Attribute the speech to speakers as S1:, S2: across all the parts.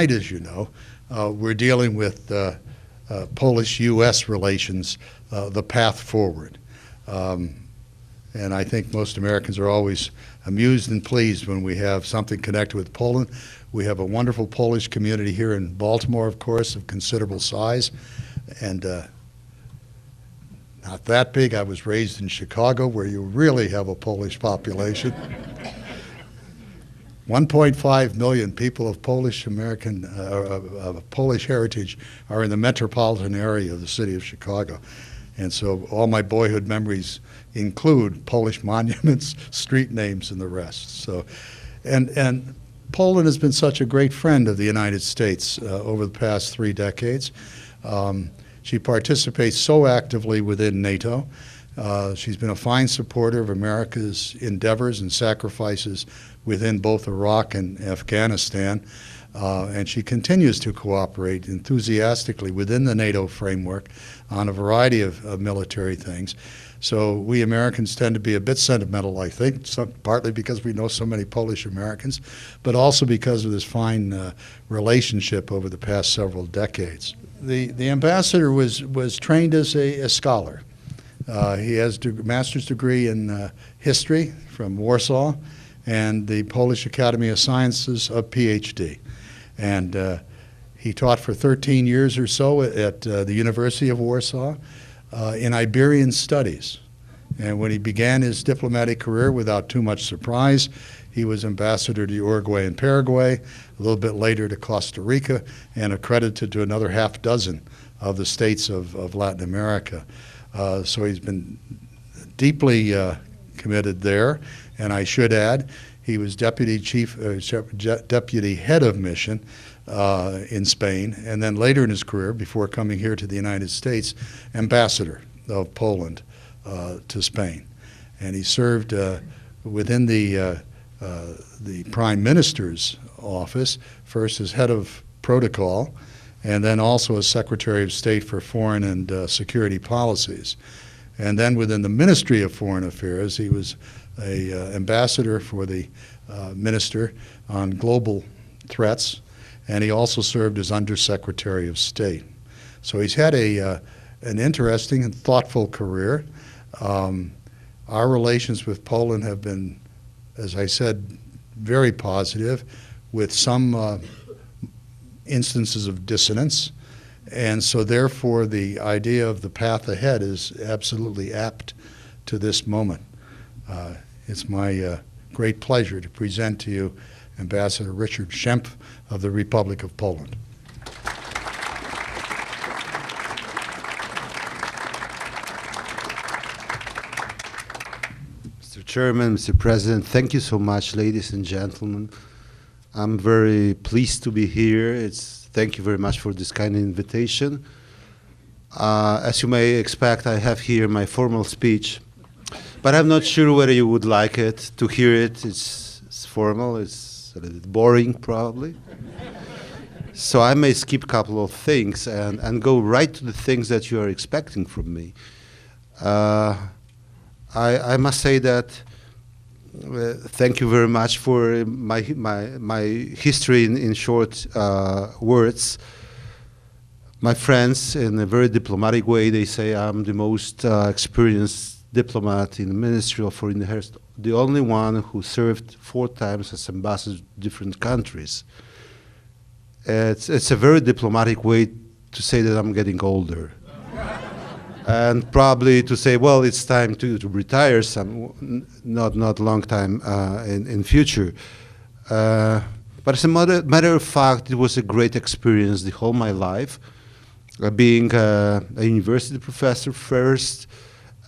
S1: tonight, as you know, we're dealing with Polish-U.S. relations, the path forward. And I think most Americans are always amused and pleased when we have something connected with Poland. We have a wonderful Polish community here in Baltimore, of course, of considerable size, and not that big. I was raised in Chicago, where you really have a Polish population. 1.5 million people of Polish American, Polish heritage are in the metropolitan area of the city of Chicago. And so all my boyhood memories include Polish monuments, street names, and the rest. So, and Poland has been such a great friend of the United States over the past 3 decades. She participates so actively within NATO. She's been a fine supporter of America's endeavors and sacrifices within both Iraq and Afghanistan. And she continues to cooperate enthusiastically within the NATO framework on a variety of military things. So we Americans tend to be a bit sentimental, I think, partly because we know so many Polish Americans, but also because of this fine relationship over the past several decades. The ambassador was trained as a scholar. He has a master's degree in history from Warsaw and the Polish Academy of Sciences, a PhD. And he taught for 13 years or so at the University of Warsaw in Iberian studies. And when he began his diplomatic career, without too much surprise, he was ambassador to Uruguay and Paraguay, a little bit later to Costa Rica, and accredited to another half dozen of the states of Latin America. So he's been deeply committed there. And I should add, he was deputy head of mission in Spain, and then later in his career, before coming here to the United States, ambassador of Poland to Spain. And he served within the Prime Minister's office, first as head of protocol, and then also as Secretary of State for Foreign and Security Policies. And then within the Ministry of Foreign Affairs, he was an ambassador for the minister on global threats, and he also served as Undersecretary of State. So he's had an interesting and thoughtful career. Our relations with Poland have been, as I said, very positive, with some instances of dissonance. And so therefore the idea of the path ahead is absolutely apt to this moment. It's my great pleasure to present to you Ambassador Ryszard Schnepf of the Republic of Poland.
S2: Mr. Chairman, Mr. President, thank you so much, ladies and gentlemen. I'm very pleased to be here. Thank you very much for this kind invitation. As you may expect, I have here my formal speech, but I'm not sure whether you would like it to hear it. It's formal, it's a little bit boring probably. So I may skip a couple of things and go right to the things that you are expecting from me. I must say that thank you very much for my history in short words. My friends, in a very diplomatic way, they say I'm the most experienced diplomat in the Ministry of Foreign Affairs, the only one who served 4 times as ambassador to different countries. It's a very diplomatic way to say that I'm getting older. And probably to say, well, it's time to retire not long time in future. But as a matter of fact, it was a great experience the whole my life, being a university professor first,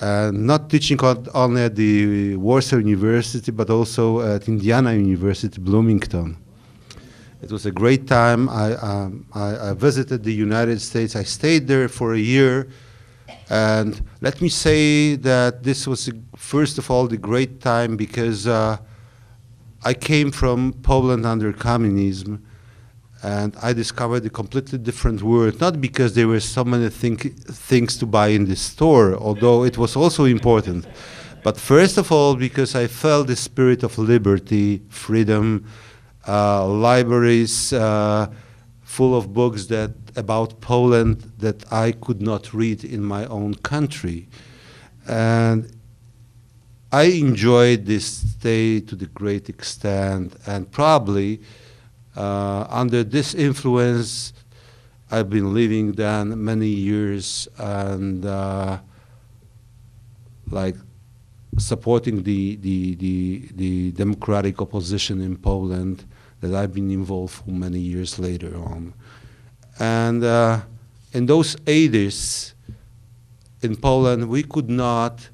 S2: not teaching only at the Warsaw University, but also at Indiana University, Bloomington. It was a great time. I visited the United States. I stayed there for a year. And let me say that this was, first of all, the great time because I came from Poland under communism, and I discovered a completely different world, not because there were so many things to buy in the store, although it was also important, but first of all because I felt the spirit of liberty, freedom, libraries, full of books that about Poland that I could not read in my own country. And I enjoyed this stay to the great extent, and probably under this influence, I've been living then many years and like supporting the democratic opposition in Poland that I've been involved for many years later on. And in those 80s in Poland, we could not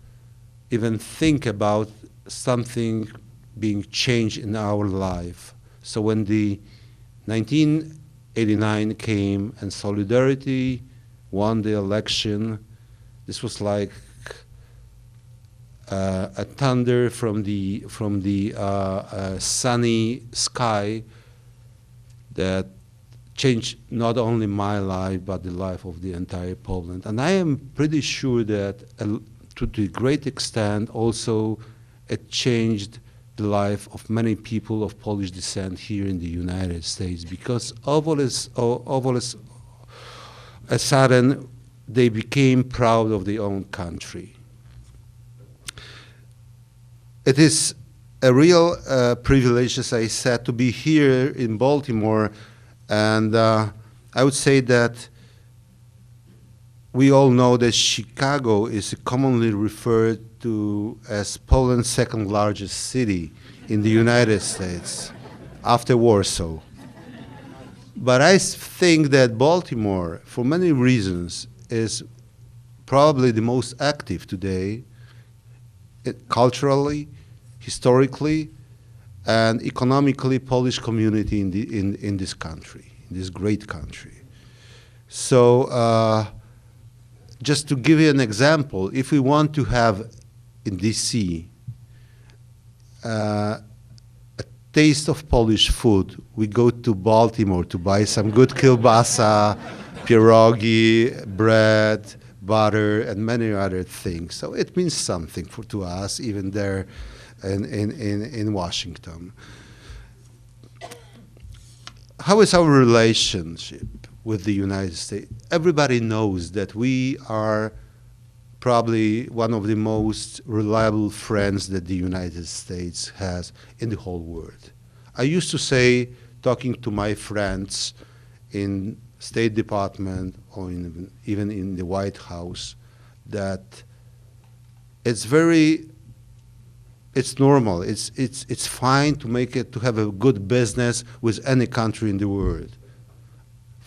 S2: even think about something being changed in our life. So when the 1989 came and Solidarity won the election, this was like a thunder from the sunny sky that changed not only my life but the life of the entire Poland. And I am pretty sure that to the great extent also it changed the life of many people of Polish descent here in the United States, because all of a sudden they became proud of their own country. It is a real privilege, as I said, to be here in Baltimore, and I would say that we all know that Chicago is commonly referred to as Poland's second largest city in the United States, after Warsaw. But I think that Baltimore, for many reasons, is probably the most active today, culturally, historically, and economically Polish community in this country, in this great country. So just to give you an example, if we want to have in DC a taste of Polish food, we go to Baltimore to buy some good kielbasa, pierogi, bread, butter, and many other things. So it means something to us, even there in Washington. How is our relationship with the United States? Everybody knows that we are probably one of the most reliable friends that the United States has in the whole world. I used to say, talking to my friends in State Department or even in the White House, that it's normal, it's fine to have a good business with any country in the world.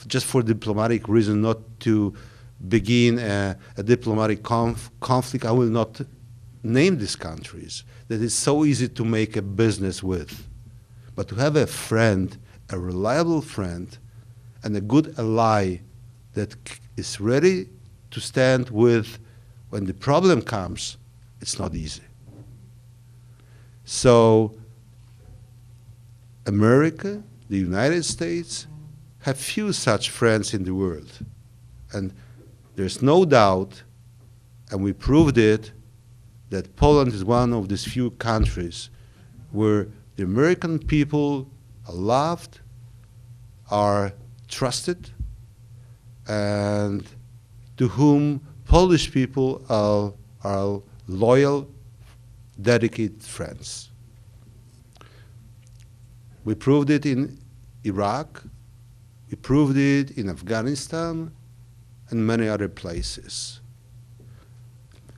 S2: Just for diplomatic reason, not to begin a diplomatic conflict. I will not name these countries that is so easy to make a business with. But to have a friend, a reliable friend, and a good ally that is ready to stand with when the problem comes, it's not easy. So America, the United States, have few such friends in the world. And there's no doubt, and we proved it, that Poland is one of these few countries where the American people are loved, are trusted, and to whom Polish people are loyal, dedicated friends. We proved it in Iraq, we proved it in Afghanistan, and many other places.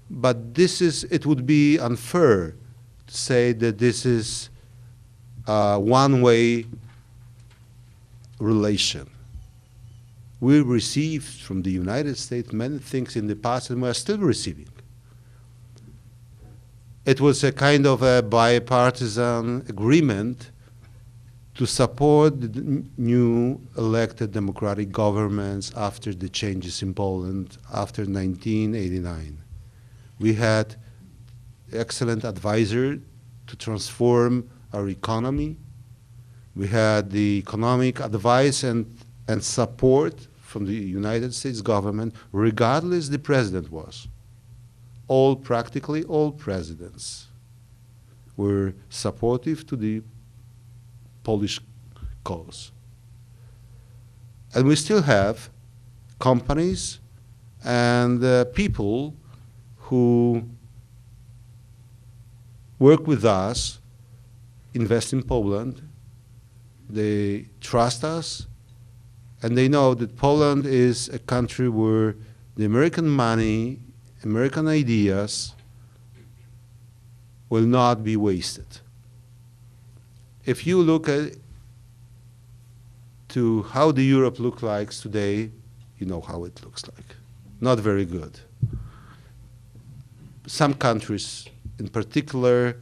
S2: But it would be unfair to say that this is a one-way relation. We received from the United States many things in the past, and we are still receiving. It was a kind of a bipartisan agreement to support the new elected democratic governments after the changes in Poland after 1989. We had excellent advisor to transform our economy. We had the economic advice and support from the United States government, regardless the president was. Practically all presidents were supportive to the Polish cause. And we still have companies and people who work with us, invest in Poland. They trust us, and they know that Poland is a country where the American money, American ideas will not be wasted. If you look at to how the Europe looks like today, you know how it looks like. Not very good. Some countries in particular,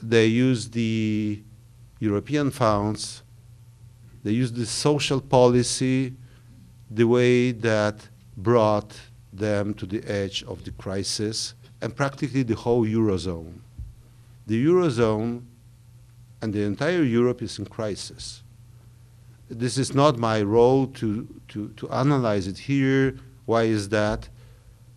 S2: they use the European funds, they use the social policy the way that brought them to the edge of the crisis, and practically the whole Eurozone. The Eurozone and the entire Europe is in crisis. This is not my role to analyze it here. Why is that?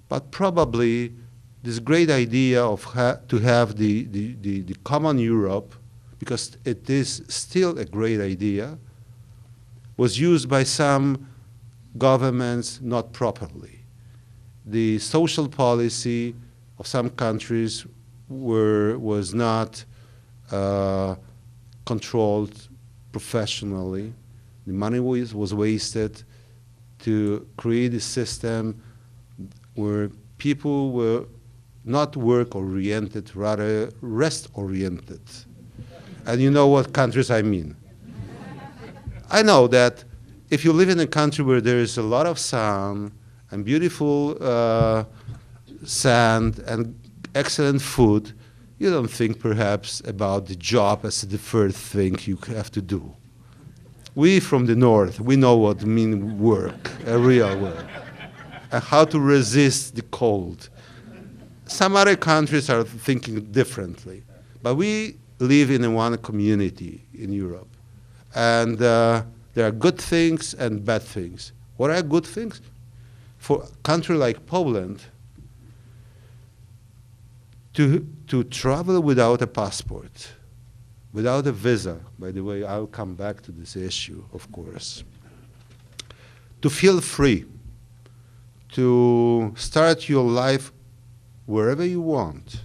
S2: But probably this great idea of to have the common Europe, because it is still a great idea, was used by some governments not properly. The social policy of some countries was not controlled professionally. The money was wasted to create a system where people were not work-oriented, rather rest-oriented. And you know what countries I mean. I know that if you live in a country where there is a lot of sun and beautiful sand and excellent food, you don't think perhaps about the job as the first thing you have to do. We from the north, we know what means work, a real work, and how to resist the cold. Some other countries are thinking differently, but we live in one community in Europe, and there are good things and bad things. What are good things? For a country like Poland, to travel without a passport, without a visa, by the way, I'll come back to this issue, of course, to feel free, to start your life wherever you want.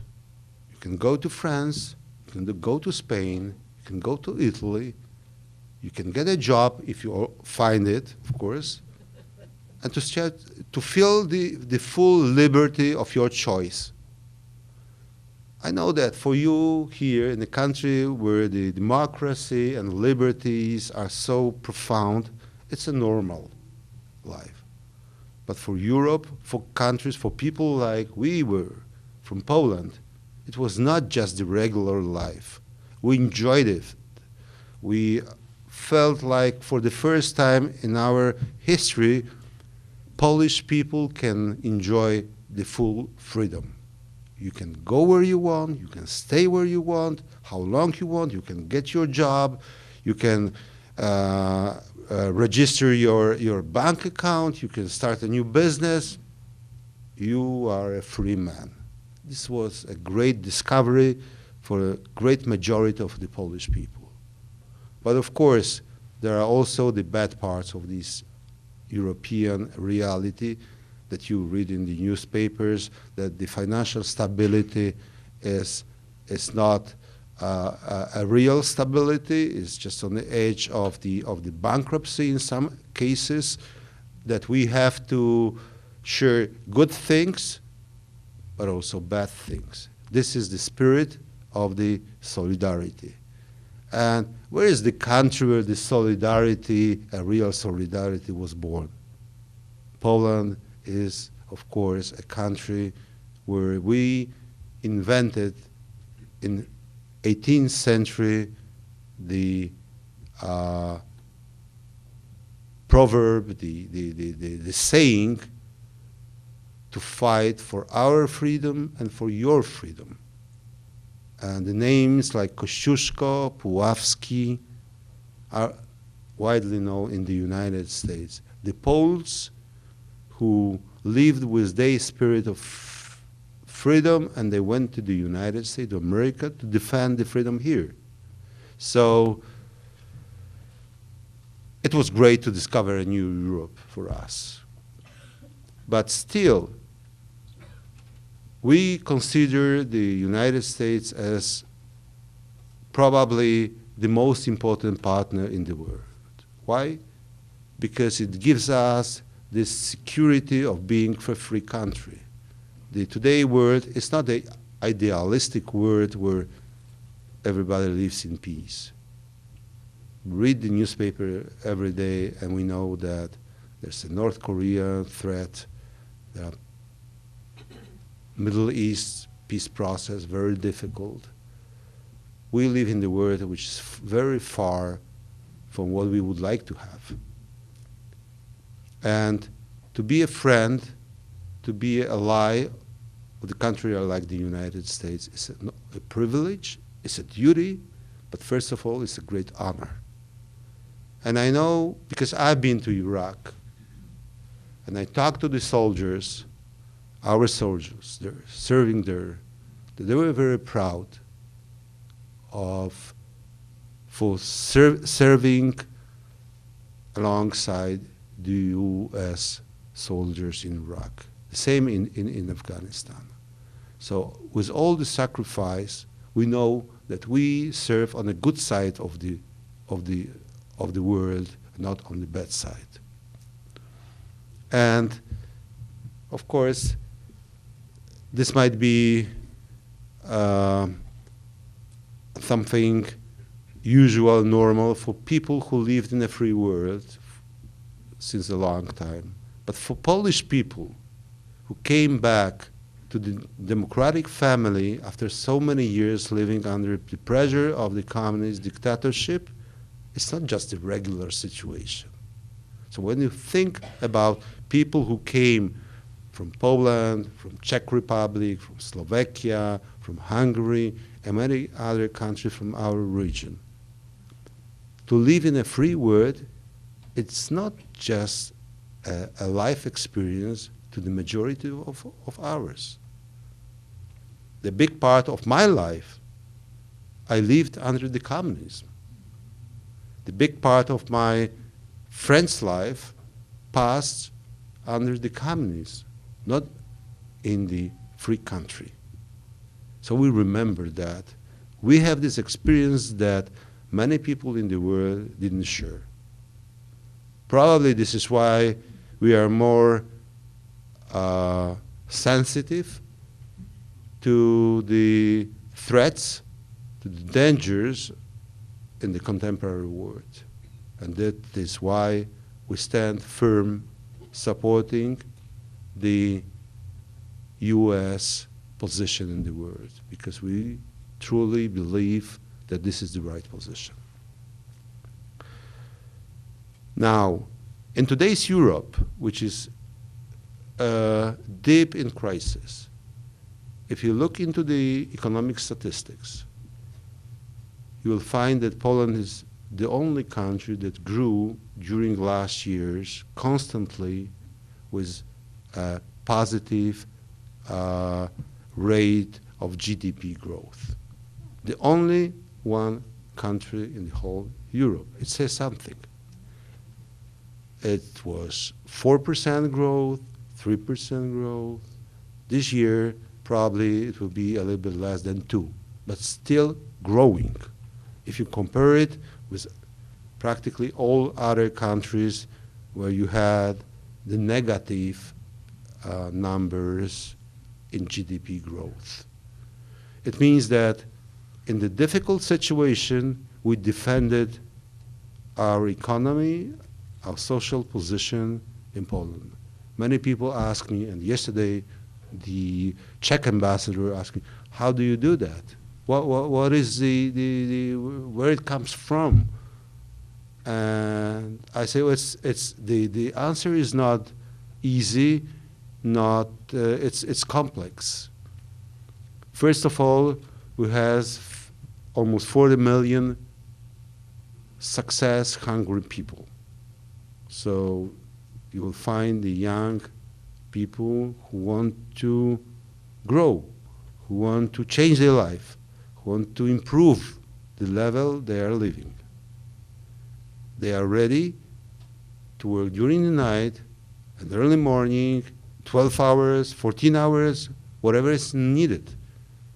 S2: You can go to France, you can go to Spain, you can go to Italy, you can get a job if you find it, of course, and to feel the full liberty of your choice. I know that for you here in a country where the democracy and liberties are so profound, it's a normal life. But for Europe, for countries, for people like we were from Poland, it was not just the regular life. We enjoyed it. We felt like for the first time in our history, Polish people can enjoy the full freedom. You can go where you want, you can stay where you want, how long you want, you can get your job, you can register your bank account, you can start a new business. You are a free man. This was a great discovery for a great majority of the Polish people. But of course, there are also the bad parts of this European reality that you read in the newspapers, that the financial stability is not a real stability, it's just on the edge of the bankruptcy in some cases, that we have to share good things, but also bad things. This is the spirit of the solidarity. And where is the country where the solidarity, a real solidarity, was born? Poland is, of course, a country where we invented in 18th century the proverb, the saying, to fight for our freedom and for your freedom. And the names like Kościuszko, Puławski are widely known in the United States. The Poles who lived with their spirit of freedom, and they went to the United States of America to defend the freedom here. So it was great to discover a new Europe for us. But still, we consider the United States as probably the most important partner in the world. Why? Because it gives us this security of being a free country. The today world is not the idealistic world where everybody lives in peace. We read the newspaper every day and we know that there's a North Korea threat, there are Middle East peace process, very difficult. We live in the world which is very far from what we would like to have. And to be a friend, to be an ally of the country like the United States is a privilege, it's a duty, but first of all, it's a great honor. And I know, because I've been to Iraq, and I talked to the soldiers, our soldiers, they're serving there, that they were very proud for serving alongside the U.S. soldiers in Iraq. The same in Afghanistan. So with all the sacrifice, we know that we serve on the good side of the world, not on the bad side. And of course, this might be something usual, normal for people who lived in a free world since a long time. But for Polish people who came back to the democratic family after so many years living under the pressure of the communist dictatorship, it's not just a regular situation. So when you think about people who came from Poland, from Czech Republic, from Slovakia, from Hungary, and many other countries from our region, to live in a free world, it's not just a life experience to the majority of ours. The big part of my life, I lived under the communism. The big part of my friend's life passed under the communism, not in the free country. So we remember that. We have this experience that many people in the world didn't share. Probably this is why we are more sensitive to the threats, to the dangers in the contemporary world. And that is why we stand firm supporting the U.S. position in the world, because we truly believe that this is the right position. Now, in today's Europe, which is deep in crisis, if you look into the economic statistics, you will find that Poland is the only country that grew during last years constantly with a positive rate of GDP growth. The only one country in the whole Europe. It says something. It was 4% growth, 3% growth. This year, probably it will be a little bit less than 2%, but still growing. If you compare it with practically all other countries where you had the negative numbers in GDP growth. It means that in the difficult situation, we defended our economy, our social position in Poland. Many people ask me, and yesterday the Czech ambassador asked me, how do you do that? What is where it comes from? And I say, well, it's the answer is not easy, it's complex. First of all, we have almost 40 million success-hungry people. So you will find the young people who want to grow, who want to change their life, who want to improve the level they are living. They are ready to work during the night and early morning, 12 hours, 14 hours, whatever is needed,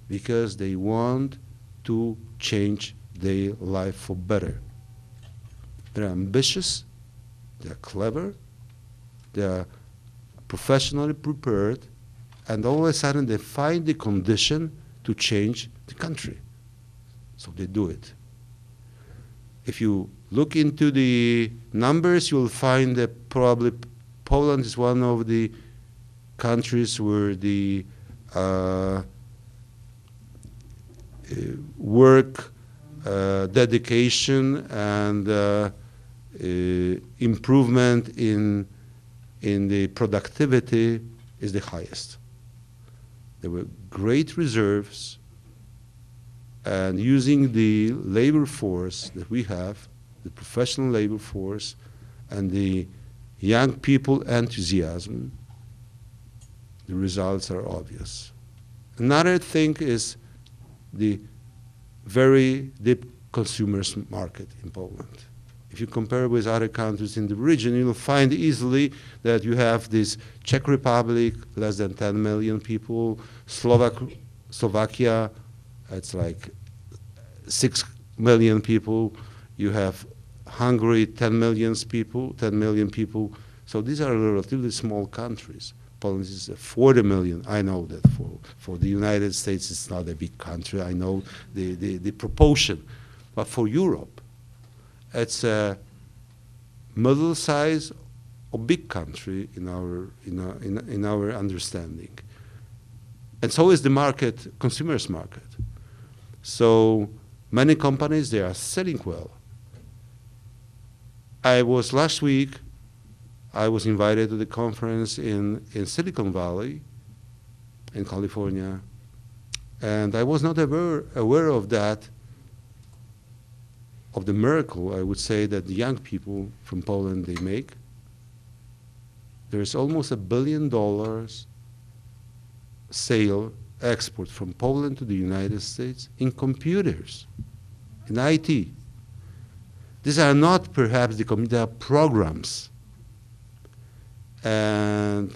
S2: because they want to change their life for better. They're ambitious, they're clever, they're professionally prepared, and all of a sudden they find the condition to change the country. So they do it. If you look into the numbers, you'll find that probably Poland is one of the countries where the work dedication and improvement in the productivity is the highest. There were great reserves, and using the labor force that we have, the professional labor force, and the young people enthusiasm, the results are obvious. Another thing is the very deep consumers market in Poland. If you compare with other countries in the region, you'll find easily that you have this Czech Republic, less than 10 million people, Slovakia, it's like 6 million people. You have Hungary, 10 million people. So these are relatively small countries. Poland is 40 million. I know that for the United States, it's not a big country. I know the proportion. But for Europe, it's a middle-sized or big country in our understanding. And so is the market, consumers market. So many companies, they are selling well. Last week, I was invited to the conference in Silicon Valley, in California, and I was not aware of that, of the miracle, I would say, that the young people from Poland, they make. There's almost $1 billion sale, export from Poland to the United States in computers, in IT. These are not perhaps the computer programs. And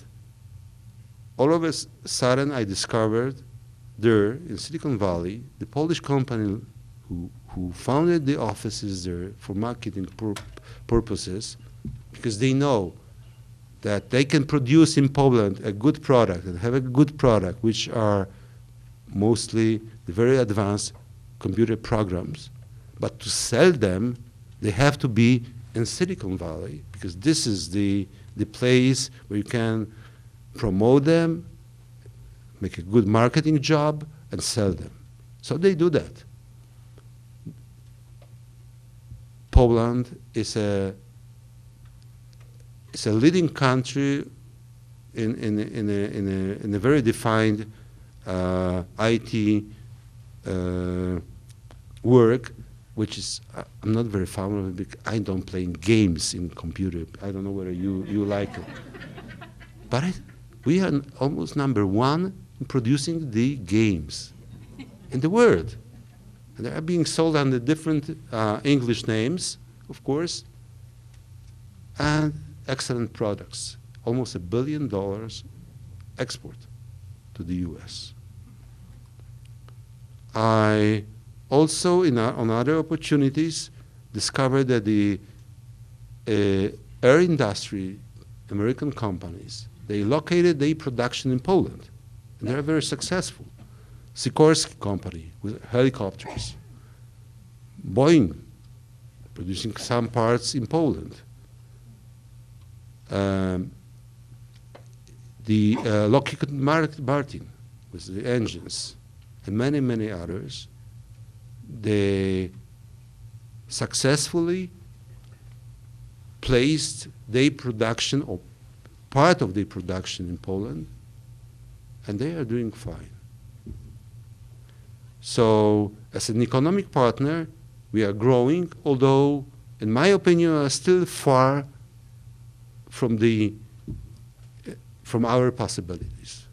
S2: all of a sudden I discovered there in Silicon Valley, the Polish company who founded the offices there for marketing purposes, because they know that they can produce in Poland a good product and have a good product, which are mostly the very advanced computer programs. But to sell them, they have to be in Silicon Valley, because this is the place where you can promote them, make a good marketing job, and sell them. So they do that. Poland is a leading country in a very defined IT work, which is, I'm not very familiar with, because I don't play games in computer. I don't know whether you like it. But we are almost #1 in producing the games in the world. And they are being sold under different English names, of course, and excellent products. Almost $1 billion export to the US. I also, on other opportunities, discovered that the air industry, American companies, they located their production in Poland, and they're very successful. Sikorsky company with helicopters. Boeing, producing some parts in Poland. The Lockheed Martin with the engines, and many, many others. They successfully placed their production, or part of their production, in Poland, and they are doing fine. So, as an economic partner, we are growing, although, in my opinion, are still far from our possibilities.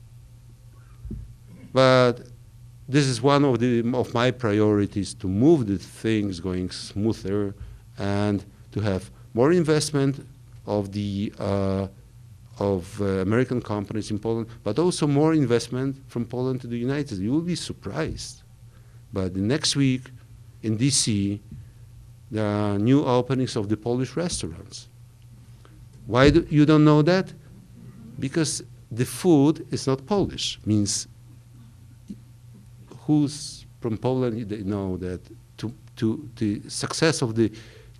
S2: But this is one of my priorities, to move the things going smoother and to have more investment of the American companies in Poland, but also more investment from Poland to the United States. You will be surprised. But the next week in DC, there are new openings of the Polish restaurants. Why you don't know that? Because the food is not Polish. Means who's from Poland, they know that to the success of the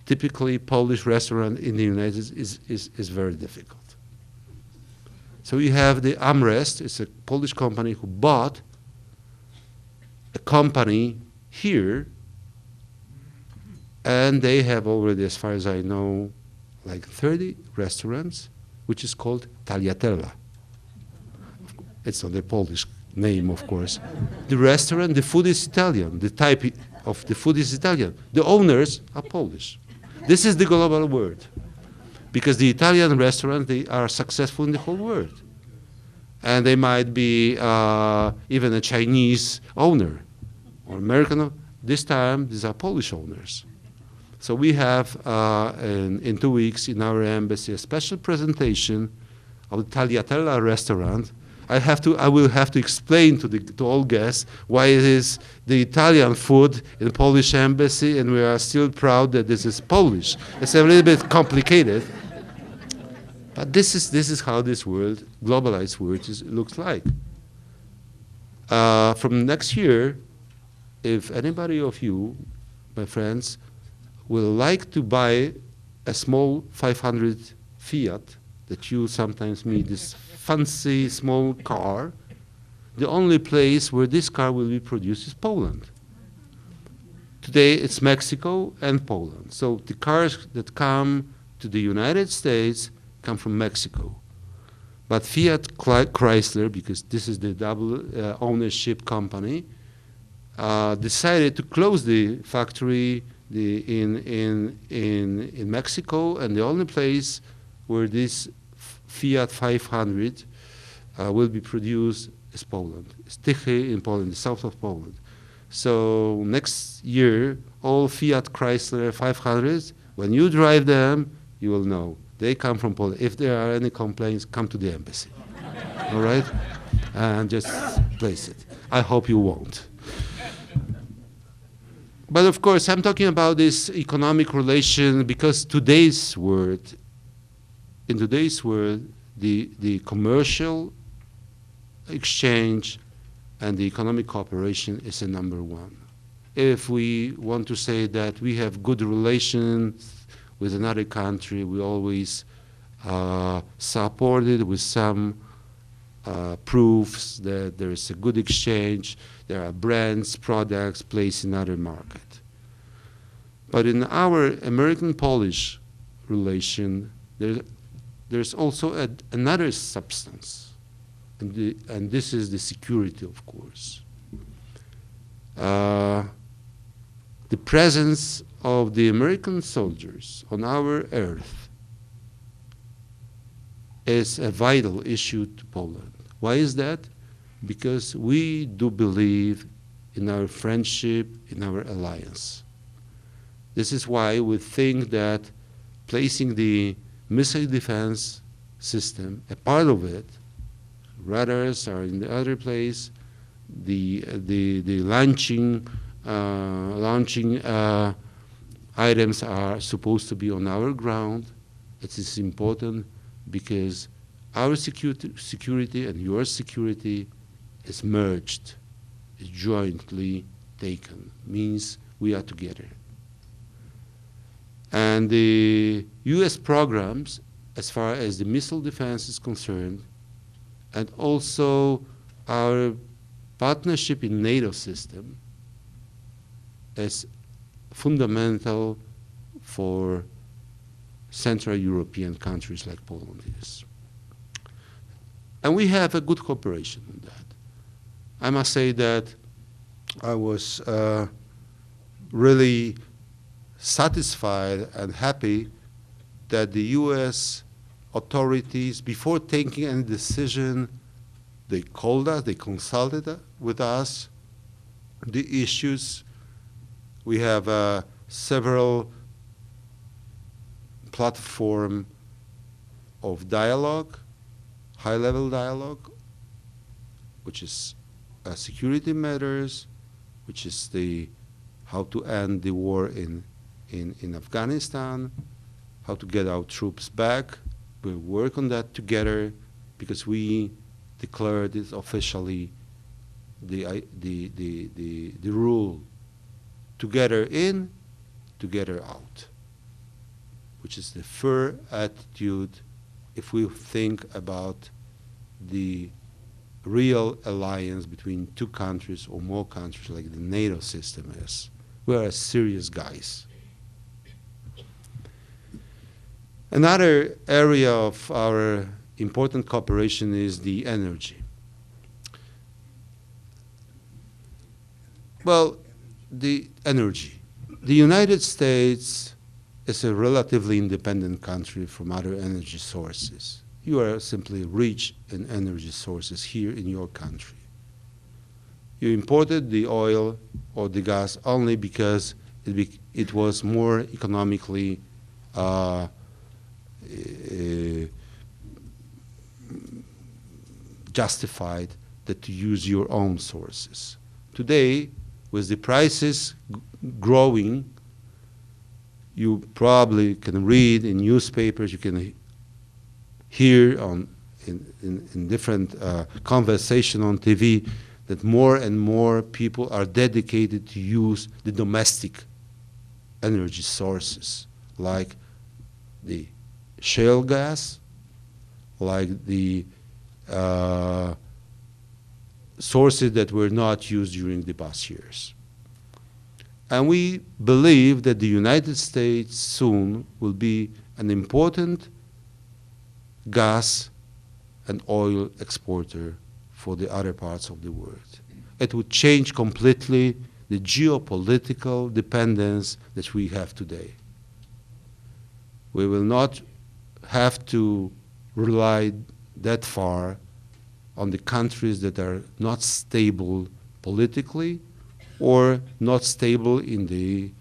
S2: typically Polish restaurant in the United States is very difficult. So you have the Amrest, it's a Polish company who bought a company here, and they have already, as far as I know, like 30 restaurants, which is called Tagliatella. It's not a Polish name, of course. The restaurant, the food is Italian. The type of the food is Italian. The owners are Polish. This is the global world. Because the Italian restaurants, they are successful in the whole world. And they might be even a Chinese owner or American. This time, these are Polish owners. So we have, in 2 weeks in our embassy, a special presentation of the Tagliatella restaurant. I will have to explain to all guests why it is the Italian food in the Polish embassy, and we are still proud that this is Polish. It's a little bit complicated, but this is how this world, globalized world, looks like. From next year, if anybody of you, my friends, will like to buy a small 500 Fiat that you sometimes meet, this fancy small car, the only place where this car will be produced is Poland. Today it's Mexico and Poland. So the cars that come to the United States come from Mexico. But Fiat Chrysler, because this is the double ownership company, decided to close the factory in Mexico, and the only place where this Fiat 500 will be produced is Poland. It's Tychy in Poland, the south of Poland. So next year, all Fiat Chrysler 500s, when you drive them, you will know they come from Poland. If there are any complaints, come to the embassy. All right? And just place it. I hope you won't. But of course, I'm talking about this economic relation because in today's world, the commercial exchange and the economic cooperation is a number one. If we want to say that we have good relations with another country, we always support it with some proofs that there is a good exchange, there are brands, products placed in other market. But in our American-Polish relation, there's also another substance, and this is the security, of course. The presence of the American soldiers on our earth is a vital issue to Poland. Why is that? Because we do believe in our friendship, in our alliance. This is why we think that placing the missile defense system, a part of it, radars are in the other place, the launching items are supposed to be on our ground. It is important because our security and your security is merged, is jointly taken, means we are together. And the US programs, as far as the missile defense is concerned, and also our partnership in NATO system is fundamental for Central European countries like Poland is. And we have a good cooperation on that. I must say that I was really satisfied and happy that the US authorities, before taking any decision, they called us, they consulted with us the issues. We have several platforms of dialogue, high-level dialogue, which is security matters, which is how to end the war in Afghanistan, how to get our troops back. We'll work on that together because we declared it officially the rule: together in, together out, which is the fair attitude if we think about the real alliance between two countries or more countries like the NATO system is. We are serious guys. Another area of our important cooperation is the energy. Well, the energy. The United States is a relatively independent country from other energy sources. You are simply rich in energy sources here in your country. You imported the oil or the gas only because it was more economically justified than to use your own sources. Today, with the prices growing, you probably can read in newspapers, you can hear in different conversation on TV that more and more people are dedicated to use the domestic energy sources, like the shale gas, like the sources that were not used during the past years. And we believe that the United States soon will be an important gas and oil exporter for the other parts of the world. It would change completely the geopolitical dependence that we have today. We will not have to rely that far on the countries that are not stable politically or not stable in the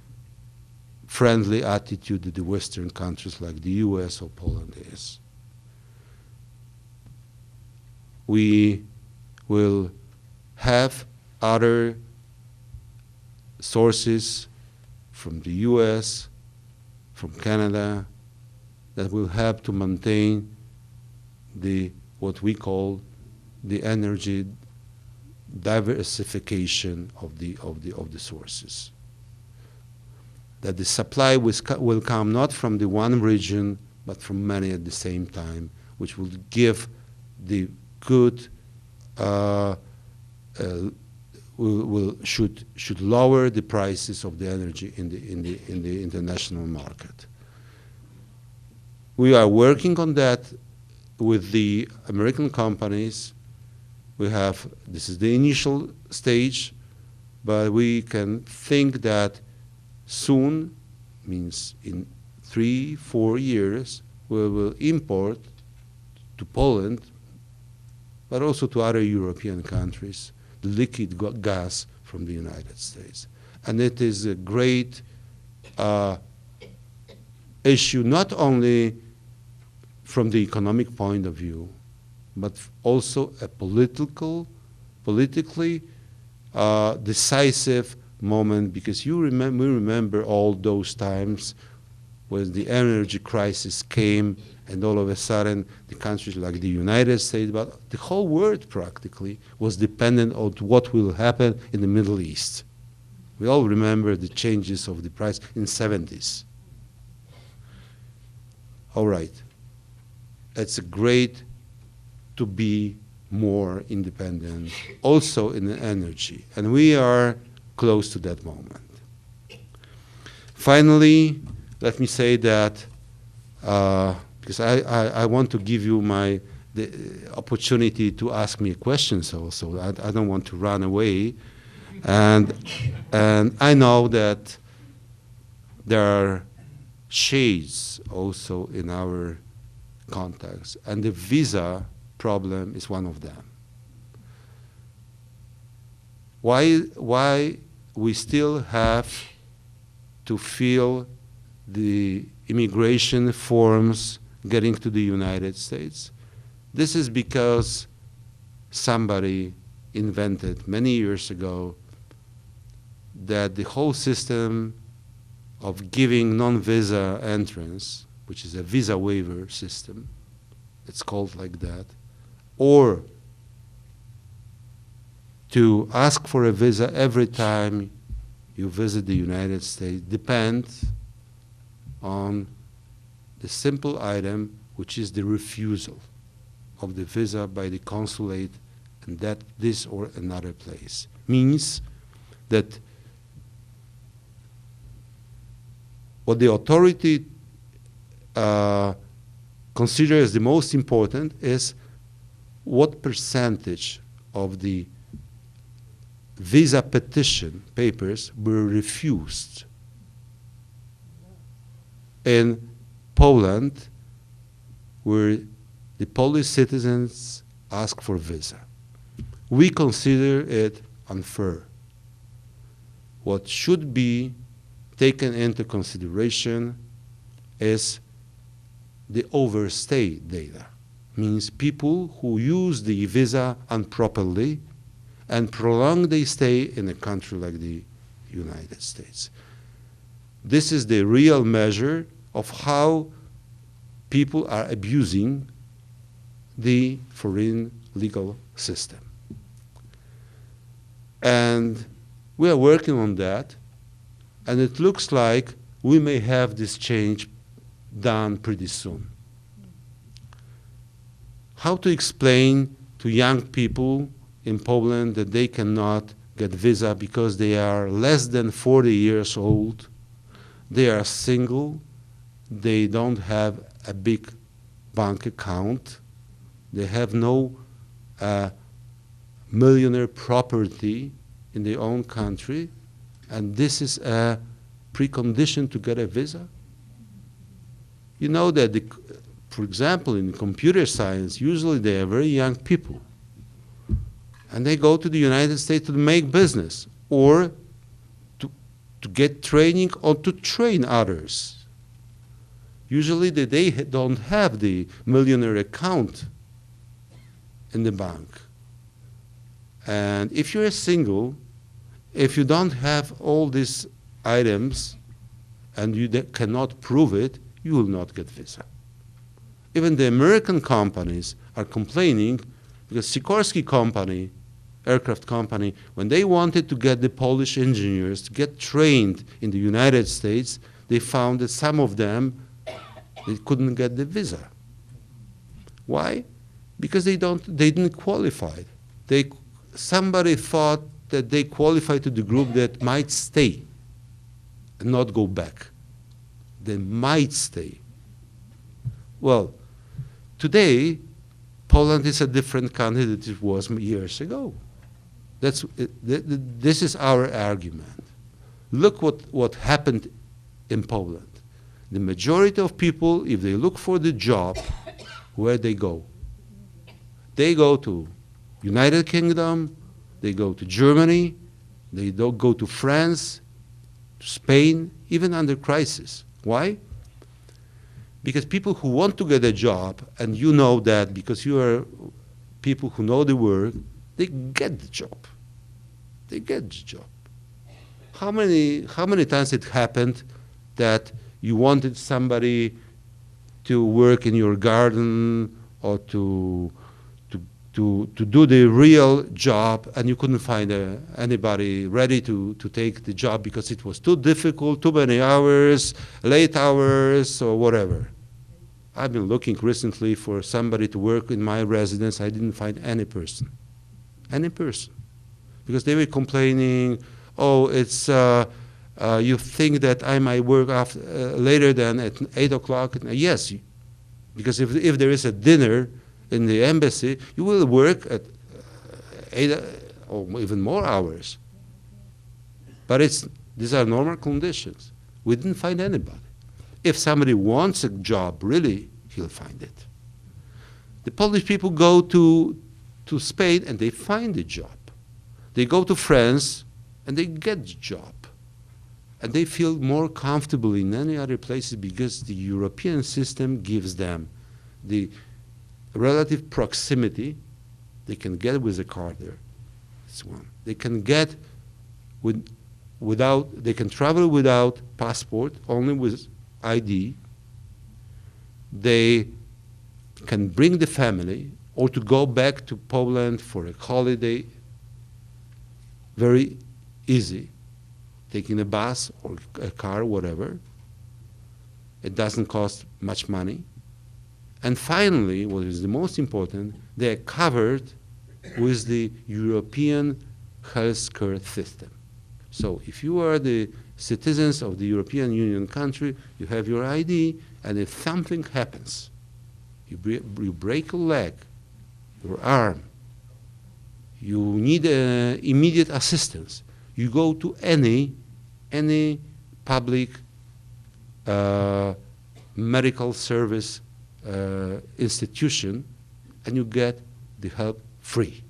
S2: friendly attitude that the Western countries like the US or Poland is. We will have other sources from the US, from Canada, that will help to maintain what we call the energy diversification of the sources. That the supply will come not from the one region, but from many at the same time, which will give the good should lower the prices of the energy in the international market. We are working on that with the American companies. This is the initial stage, but we can think that soon, means in 3-4 years, we will import to Poland, but also to other European countries, the liquid gas from the United States. And it is a great issue, not only from the economic point of view, but also a politically decisive moment, because we remember all those times when the energy crisis came and all of a sudden the countries like the United States, but the whole world practically was dependent on what will happen in the Middle East. We all remember the changes of the price in the 70s. All right. It's great to be more independent, also in energy, and we are close to that moment. Finally, let me say that, because I want to give you the opportunity to ask me questions also. I don't want to run away, and I know that there are shades also in our contacts, and the visa problem is one of them. Why we still have to fill the immigration forms getting to the United States. This is because somebody invented many years ago that the whole system of giving non-visa entrance, which is a visa waiver system, it's called like that, or to ask for a visa every time you visit the United States, depends on the simple item, which is the refusal of the visa by the consulate in this or another place. Means that what the authority considers as the most important is what percentage of the visa petition papers were refused. In Poland, where the Polish citizens ask for visa, we consider it unfair. What should be taken into consideration is the overstay data. Means people who use the visa improperly and prolong their stay in a country like the United States. This is the real measure of how people are abusing the foreign legal system. And we are working on that, and it looks like we may have this change done pretty soon. How to explain to young people in Poland that they cannot get visa because they are less than 40 years old, they are single, they don't have a big bank account, they have no millionaire property in their own country, and this is a precondition to get a visa? You know that, for example, in computer science, usually they are very young people. And they go to the United States to make business or to get training or to train others. Usually they don't have the millionaire account in the bank. And if you're single, if you don't have all these items and you cannot prove it, you will not get visa. Even the American companies are complaining because Sikorsky company, aircraft company, when they wanted to get the Polish engineers to get trained in the United States, they found that some of them, they couldn't get the visa. Why? Because they didn't qualify. Somebody thought that they qualified to the group that might stay and not go back. They might stay. Well, today, Poland is a different country than it was years ago. This is our argument. Look what happened in Poland. The majority of people, if they look for the job, where they go? They go to United Kingdom, they go to Germany, they don't go to France, to Spain, even under crisis. Why? Because people who want to get a job, and you know that because you are people who know the work, they get the job. They get the job. How many times it happened that you wanted somebody to work in your garden or to do the real job, and you couldn't find anybody ready to take the job because it was too difficult, too many hours, late hours, or whatever. I've been looking recently for somebody to work in my residence. I didn't find any person. Because they were complaining, oh, it's you think that I might work later than at 8 o'clock? Yes, because if there is a dinner in the embassy, you will work at 8 or even more hours. But these are normal conditions. We didn't find anybody. If somebody wants a job, really, he'll find it. The Polish people go to Spain and they find a job. They go to France and they get the job.
S3: And they feel more comfortable in any other places because the European system gives them the relative proximity. They can get with a car there. That's one. They can get they can travel without passport, only with ID. They can bring the family or to go back to Poland for a holiday. Very easy. Taking a bus or a car, whatever. It doesn't cost much money. And finally, what is the most important, they are covered with the European healthcare system. So if you are the citizens of the European Union country, you have your ID, and if something happens, you break a leg, your arm, you need immediate assistance, you go to any public medical service institution, and you get the help free.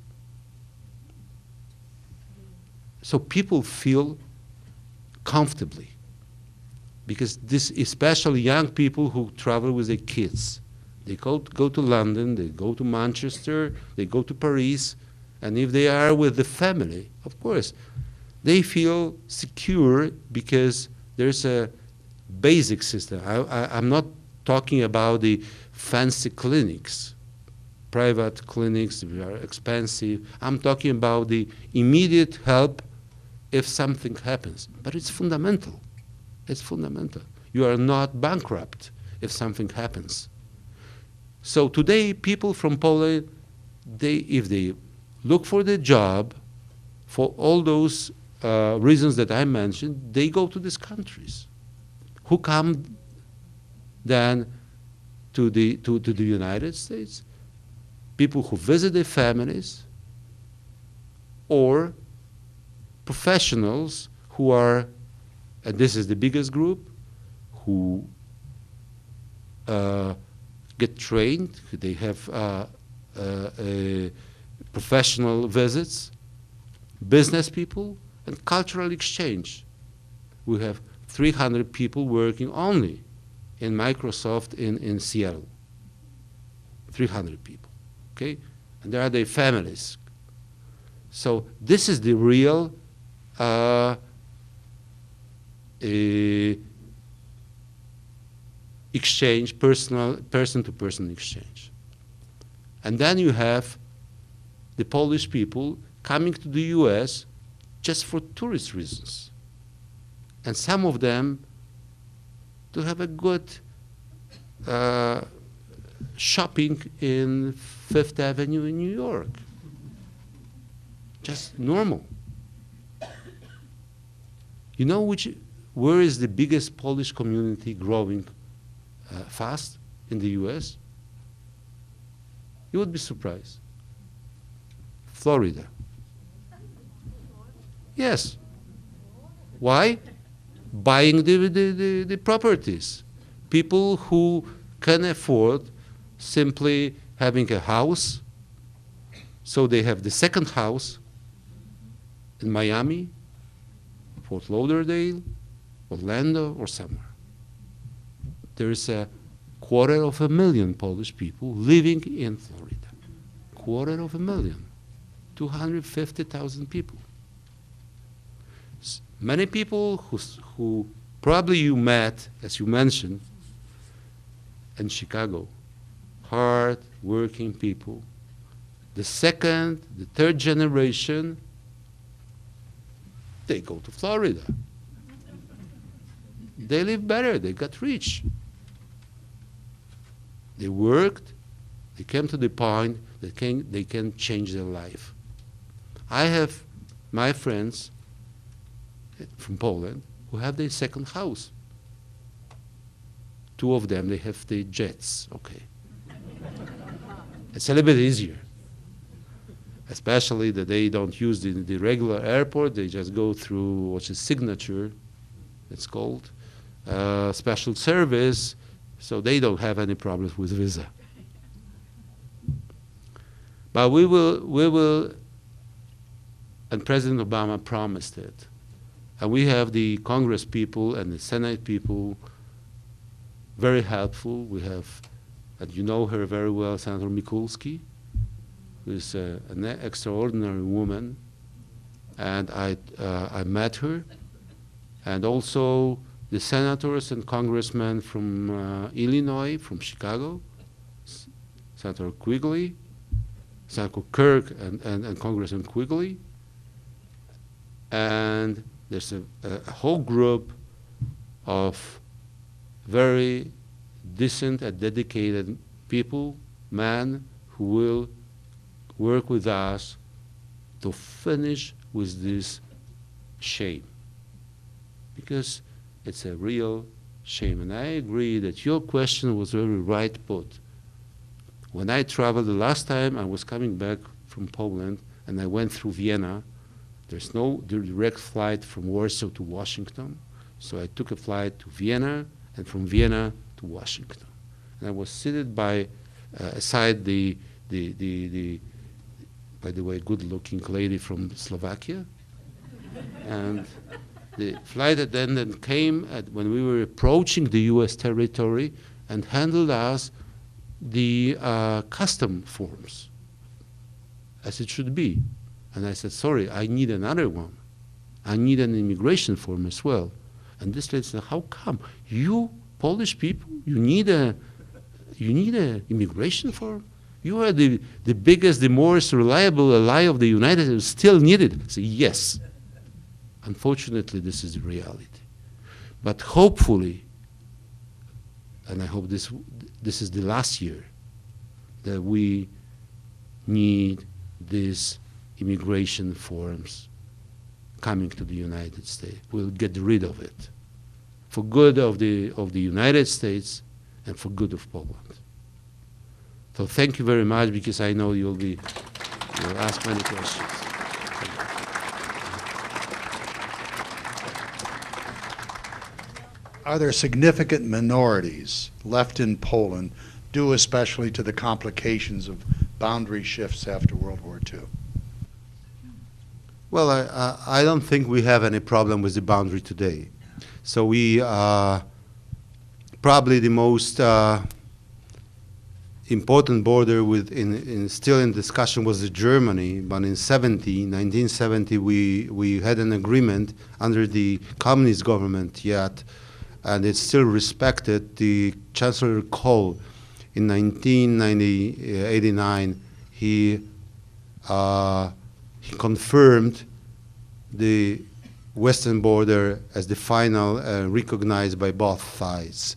S3: So people feel comfortably, because this, especially young people who travel with their kids, they go to London, they go to Manchester, they go to Paris, and if they are with the family, of course, they feel secure because there's a basic system. I'm not talking about the fancy clinics, private clinics that are expensive. I'm talking about the immediate help if something happens. But it's fundamental. It's fundamental. You are not bankrupt if something happens. So today, people from Poland, if they look for the job, for all those reasons that I mentioned, they go to these countries. Who come then to the United States? People who visit their families, or professionals who are, and this is the biggest group, who get trained. They have professional visits, business people, and cultural exchange. We have 300 people working only in Microsoft in Seattle. 300 people, okay? And there are their families. So this is the real exchange, person-to-person exchange. And then you have the Polish people coming to the US just for tourist reasons. And some of them to have a good shopping in Fifth Avenue in New York. Just normal. You know where is the biggest Polish community growing fast in the US? You would be surprised. Florida. Yes. Why? Buying the properties. People who can afford simply having a house, so they have the second house in Miami, Fort Lauderdale, Orlando, or somewhere. There is 250,000 Polish people living in Florida. 250,000. 250,000 people. Many people who probably you met, as you mentioned, in Chicago, hard-working people. The second, the third generation, they go to Florida. They live better, they got rich. They worked, they came to the point that they can change their life. I have my friends from Poland who have their second house. Two of them, they have the jets, okay. It's a little bit easier, especially that they don't use the regular airport, they just go through what's a signature, it's called, special service, so they don't have any problems with visa. But we will, and President Obama promised it, And we have the Congress people and the Senate people very helpful. We have, and you know her very well, Senator Mikulski, who is an extraordinary woman. And I met her. And also the senators and congressmen from Illinois, from Chicago, Senator Quigley, Senator Kirk and Congressman Quigley. And there's a whole group of very decent and dedicated people, men, who will work with us to finish with this shame. Because it's a real shame. And I agree that your question was very right put. When I traveled the last time, I was coming back from Poland, and I went through Vienna. There's no direct flight from Warsaw to Washington, so I took a flight to Vienna, and from Vienna to Washington. And I was seated by aside the by the way, good-looking lady from Slovakia, and the flight attendant came when we were approaching the U.S. territory and handed us the custom forms, as it should be. And I said, sorry, I need another one. I need an immigration form as well. And this lady said, how come? You Polish people, you need a immigration form? You are the biggest, the most reliable ally of the United States, still need it. I said, yes. Unfortunately, this is the reality. But hopefully, and I hope this is the last year, that we need these immigration forms coming to the United States. We'll get rid of it for good of the United States and for good of Poland. So thank you very much, because I know you'll ask many questions.
S1: Are there significant minorities left in Poland, due especially to the complications of boundary shifts after World War II?
S2: Well, I don't think we have any problem with the boundary today. So we probably the most important border still in discussion was Germany, but in 1970 we had an agreement under the communist government yet, and it's still respected. The Chancellor Kohl in 1989 he confirmed the western border as the final recognized by both sides.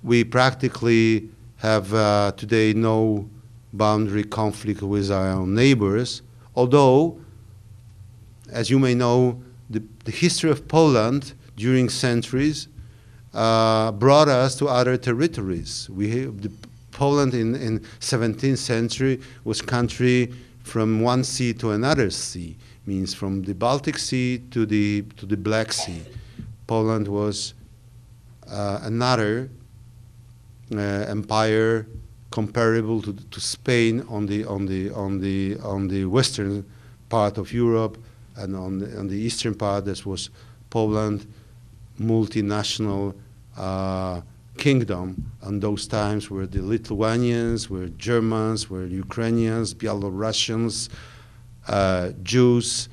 S2: We practically have today no boundary conflict with our own neighbors, although, as you may know, the history of Poland during centuries brought us to other territories. Poland in 17th century was country from one sea to another sea, means from the Baltic Sea to the Black Sea. Poland was another empire comparable to Spain on the western part of Europe, and on the eastern part this was Poland, multinational kingdom. And those times were the Lithuanians, were Germans, were Ukrainians, Belarusians, Jews,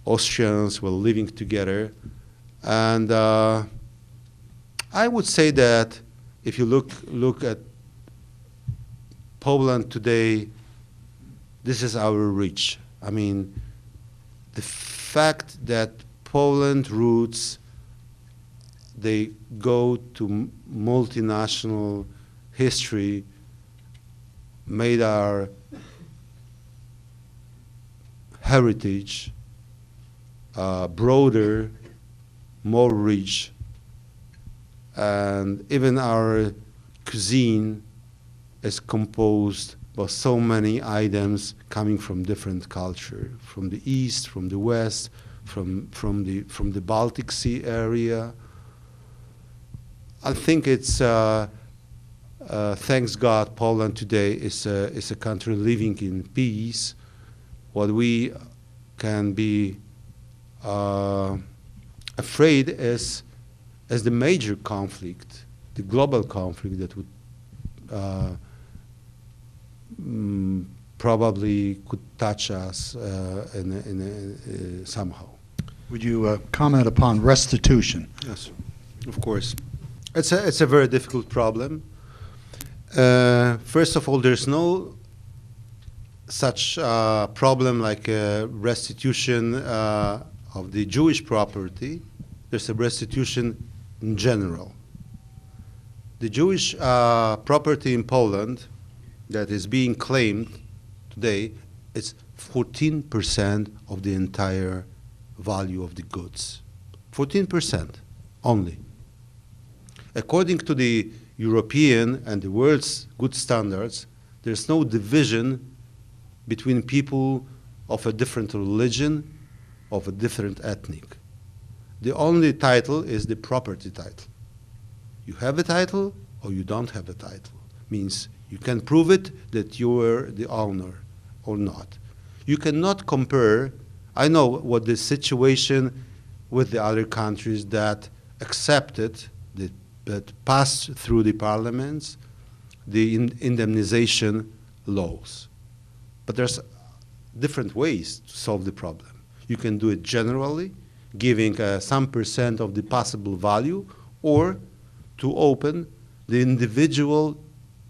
S2: Austrians were living together. And I would say that if you look at Poland today, this is our reach. I mean, the fact that Poland roots, they go to multinational history, made our heritage broader, more rich, and even our cuisine is composed by so many items coming from different culture, from the east, from the west, from the Baltic Sea area. I think it's thanks God, Poland today is a country living in peace. What we can be
S3: afraid as the major conflict, the global conflict that would probably could touch us somehow.
S1: Would you comment upon restitution?
S2: Yes, of course. It's a very difficult problem. First of all, there's no such problem like restitution of the Jewish property. There's a restitution in general. The Jewish property in Poland that is being claimed today is 14% of the entire value of the goods. 14% only. According to the European and the world's good standards, there's no division between people of a different religion, of a different ethnic. The only title is the property title. You have a title or you don't have a title. Means you can prove it that you were the owner or not. You cannot compare. I know what the situation with the other countries that accepted, that passed through the parliaments, the indemnization laws. But there's different ways to solve the problem. You can do it generally, giving some percent of the possible value, or to open the individual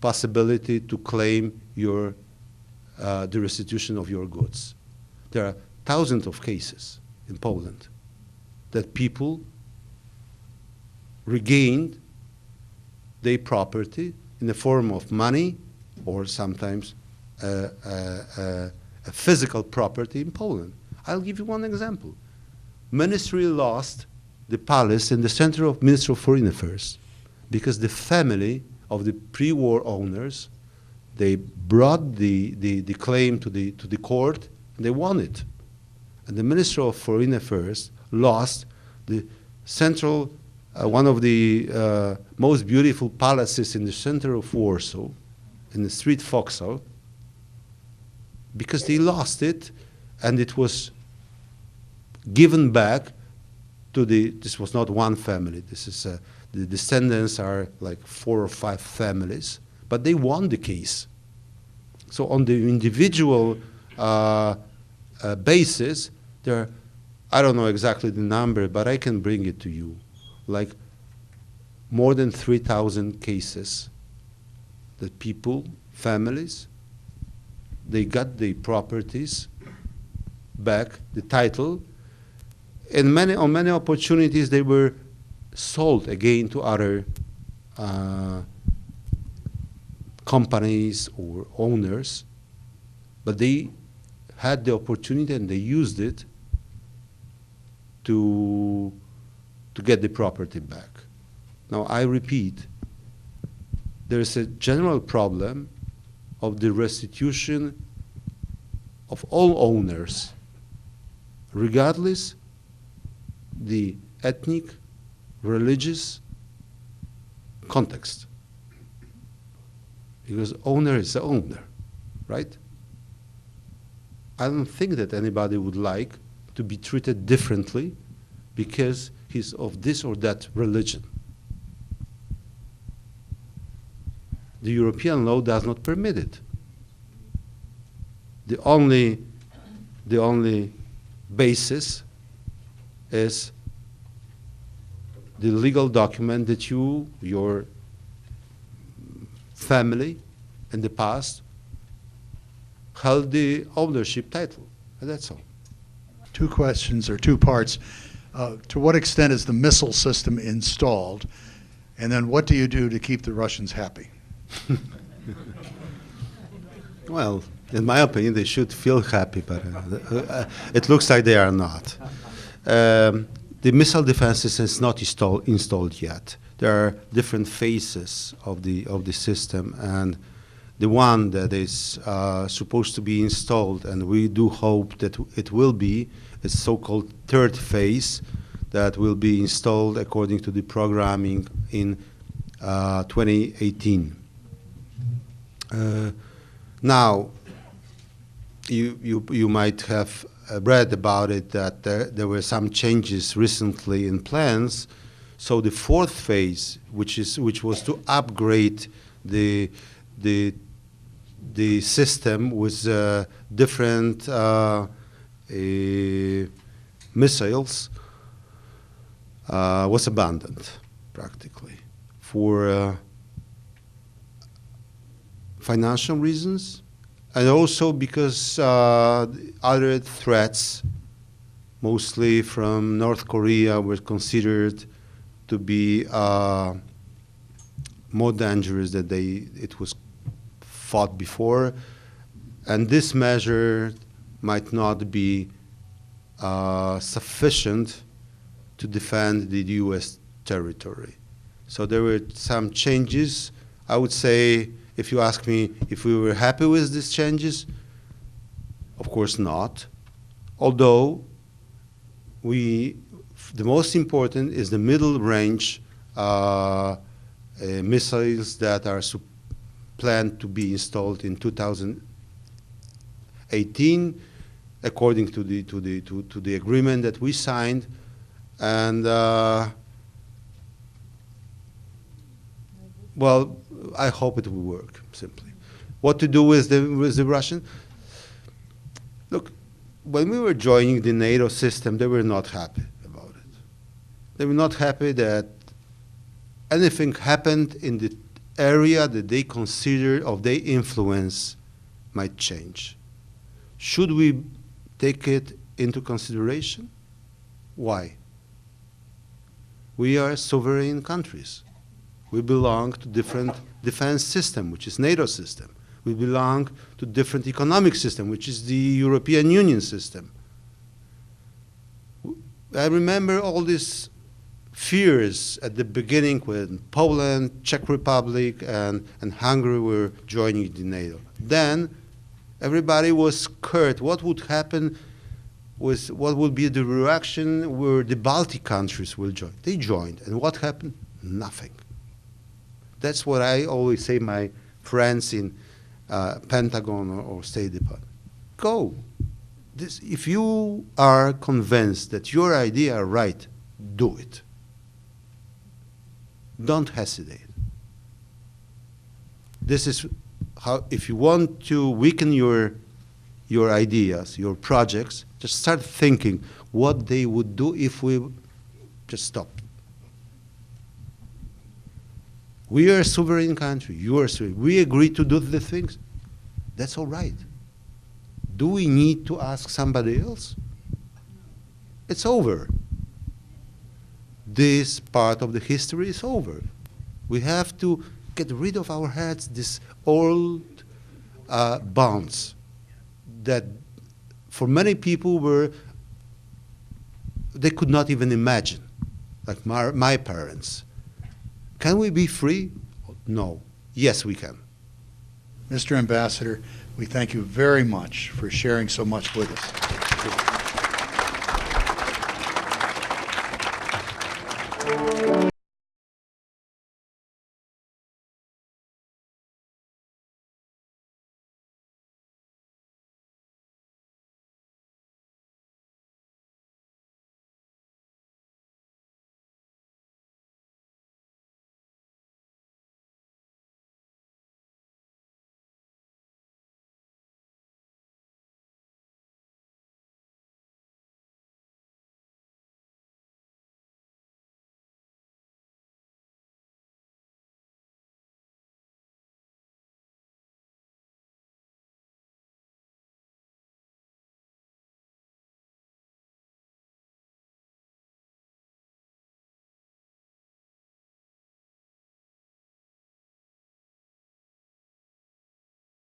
S2: possibility to claim your the restitution of your goods. There are thousands of cases in Poland that people regained their property in the form of money or sometimes a physical property in Poland. I'll give you one example. Ministry lost the palace in the center of Ministry of Foreign Affairs because the family of the pre-war owners, they brought the claim to the court and they won it. And the Ministry of Foreign Affairs lost the central, one of the most beautiful palaces in the center of Warsaw, in the street Foxhall, because they lost it and it was given back to this was not one family, this is, the descendants are like 4 or 5 families, but they won the case. So on the individual basis, there are, I don't know exactly the number, but I can bring it to you, like more than 3,000 cases that people, families, they got the properties back, the title, and on many opportunities they were sold again to other companies or owners, but they had the opportunity and they used it to get the property back. Now I repeat, there is a general problem of the restitution of all owners, regardless the ethnic, religious context. Because owner is the owner, right? I don't think that anybody would like to be treated differently because he's of this or that religion. The European law does not permit it. The only basis is the legal document that your family in the past held the ownership title, and that's all.
S1: 2 questions or 2 parts. To what extent is the missile system installed? And then what do you do to keep the Russians happy?
S2: Well, in my opinion, they should feel happy, but it looks like they are not. The missile defense system is not installed yet. There are different phases of the system, and the one that is supposed to be installed, and we do hope that it will be, is so-called 3rd phase that will be installed according to the programming in 2018. Now, you might have read about it that there were some changes recently in plans. So the fourth phase, which was to upgrade the system with different missiles, was abandoned practically for financial reasons, and also because other threats, mostly from North Korea, were considered to be more dangerous than it was fought before, and this measure might not be sufficient to defend the U.S. territory. So there were some changes. I would say, if you ask me if we were happy with these changes, of course not. Although the most important is the middle range missiles that are planned to be installed in 2018, according to the agreement that we signed, and well, I hope it will work. Simply, what to do with the Russian? Look, when we were joining the NATO system, they were not happy about it. They were not happy that anything happened in the area that they consider of their influence might change. Should we take it into consideration? Why? We are sovereign countries. We belong to different defense system, which is NATO system. We belong to different economic system, which is the European Union system. I remember all these fears at the beginning when Poland, Czech Republic, and Hungary were joining the NATO. Then everybody was scared. What would happen with what would be the reaction where the Baltic countries will join? They joined, and what happened? Nothing. That's what I always say my friends in Pentagon or State Department. Go. If you are convinced that your idea are right, do it. Don't hesitate. This is how, if you want to weaken your ideas, your projects, just start thinking what they would do if we just stopped. We are a sovereign country. You are sovereign. We agree to do the things. That's all right. Do we need to ask somebody else? It's over. This part of the history is over. We have to get rid of our heads these old bonds that for many people they could not even imagine, like my parents. Can we be free? No. Yes, we can.
S1: Mr. Ambassador, we thank you very much for sharing so much with us.